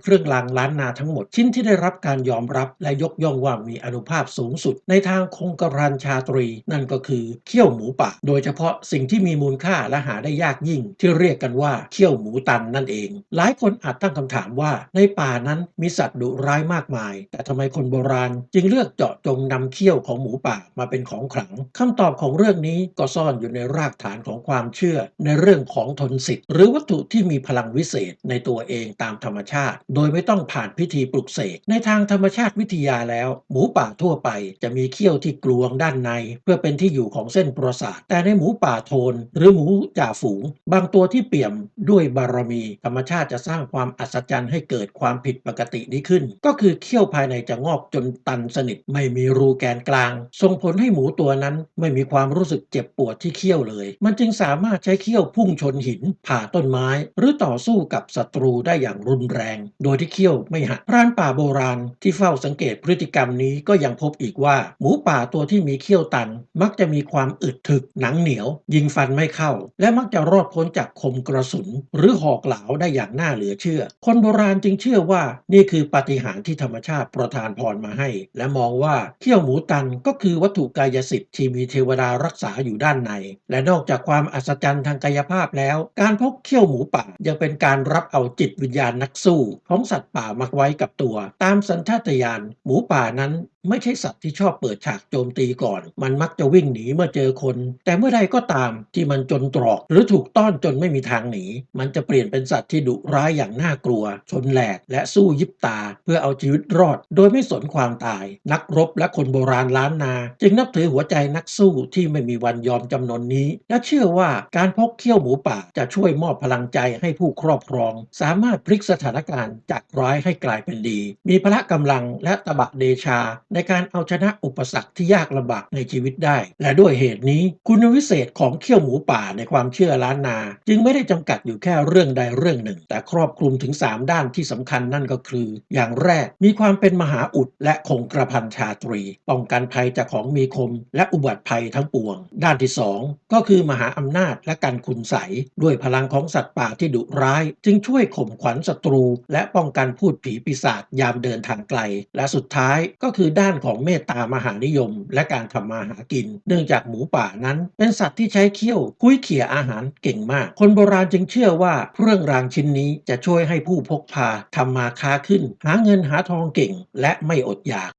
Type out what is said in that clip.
เครื่องรางล้านนาทั้งหมดชิ้นที่ได้รับการยอมรับและยกย่องว่ามีอานุภาพสูงสุดในทางคงกระพันชาตรีนั่นก็คือเขี้ยวหมูป่าโดยเฉพาะสิ่งที่มีมูลค่าและหาได้ยากยิ่งที่เรียกกันว่าเขี้ยวหมูตันนั่นเองหลายคนอาจตั้งคำถามว่าในป่านั้นมีสัตว์ดุร้ายมากมายแต่ทำไมคนโบราณจึงเลือกเจาะจงนำเขี้ยวของหมูป่ามาเป็นของขลังคำตอบของเรื่องนี้ก็ซ่อนอยู่ในรากฐานของความเชื่อในเรื่องของทนสิทธิ์หรือวัตถุที่มีพลังวิเศษในตัวเองตามธรรมชาติโดยไม่ต้องผ่านพิธีปลุกเสกในทางธรรมชาติวิทยาแล้วหมูป่าทั่วไปจะมีเขี้ยวที่กลวงด้านในเพื่อเป็นที่อยู่ของเส้นประสาทแต่ในหมูป่าโทนหรือหมูจ่าฝูงบางตัวที่เปี่ยมด้วยบารมีธรรมชาติจะสร้างความอัศจรรย์ให้เกิดความผิดปกตินี้ขึ้นก็คือเขี้ยวภายในจะงอกจนตันสนิทไม่มีรูแกนกลางส่งผลให้หมูตัวนั้นไม่มีความรู้สึกเจ็บปวดที่เขี้ยวเลยมันจึงสามารถใช้เขี้ยวพุ่งชนหินผ่าต้นไม้หรือต่อสู้กับศัตรูได้อย่างรุนแรงโดยที่เขี้ยวไม่หักพรานป่าโบราณที่เฝ้าสังเกตพฤติกรรมนี้ก็ยังพบอีกว่าหมูป่าตัวที่มีเขี้ยวตันมักจะมีความอึดถึกหนังเหนียวยิงฟันไม่เข้าและมักจะรอดพ้นจากคมกระสุนหรือหอกเหลาได้อย่างน่าเหลือเชื่อคนโบราณจึงเชื่อว่านี่คือปาฏิหาริย์ที่ธรรมชาติประทานพรมาให้และมองว่าเขี้ยวหมูตันก็คือวัตถุกายสิทธิ์ที่มีเทวดารักษาอยู่ด้านในและนอกจากความอัศจรรย์ทางกายภาพแล้วการพกเขี้ยวหมูป่ายังเป็นการรับเอาจิตวิญญาณนักสู้ของสัตว์ป่ามาไว้กับตัวตามสัญชาตญาณหมูป่านั้นไม่ใช่สัตว์ที่ชอบเปิดฉากโจมตีก่อนมันมักจะวิ่งหนีเมื่อเจอคนแต่เมื่อใดก็ตามที่มันจนตรอกหรือถูกต้อนจนไม่มีทางหนีมันจะเปลี่ยนเป็นสัตว์ที่ดุร้ายอย่างน่ากลัวชนแหลกและสู้ยิบตาเพื่อเอาชีวิตรอดโดยไม่สนความตายนักรบและคนโบราณล้านนาจึงนับถือหัวใจนักสู้ที่ไม่มีวันยอมจำนนนี้และเชื่อว่าการพกเขี้ยวหมูป่าจะช่วยมอบพลังใจให้ผู้ครอบครองสามารถพลิกสถานการณ์จากร้ายให้กลายเป็นดีมีพละกำลังและตบะเดชาในการเอาชนะอุปสรรคที่ยากลำบากในชีวิตได้และด้วยเหตุนี้คุณวิเศษของเขี้ยวหมูป่าในความเชื่อล้านนาจึงไม่ได้จำกัดอยู่แค่เรื่องใดเรื่องหนึ่งแต่ครอบคลุมถึง3ด้านที่สำคัญนั่นก็คืออย่างแรกมีความเป็นมหาอุดและคงกระพันชาตรีป้องกันภัยจากของมีคมและอุบัติภัยทั้งปวงด้านที่2ก็คือมหาอำนาจและการขุนใสด้วยพลังของสัตว์ป่าที่ดุร้ายจึงช่วยข่มขวัญศัตรูและป้องกันพูดผีปีศาจยามเดินทางไกลและสุดท้ายก็คือด้านของเมตตามหานิยมและการทำมาหากินเนื่องจากหมูป่านั้นเป็นสัตว์ที่ใช้เขี้ยวคุ้ยเขี่ยอาหารเก่งมากคนโบราณจึงเชื่อว่าเครื่องรางชิ้นนี้จะช่วยให้ผู้พกพาทำมาค้าขึ้นหาเงินหาทองเก่งและไม่อดอยาก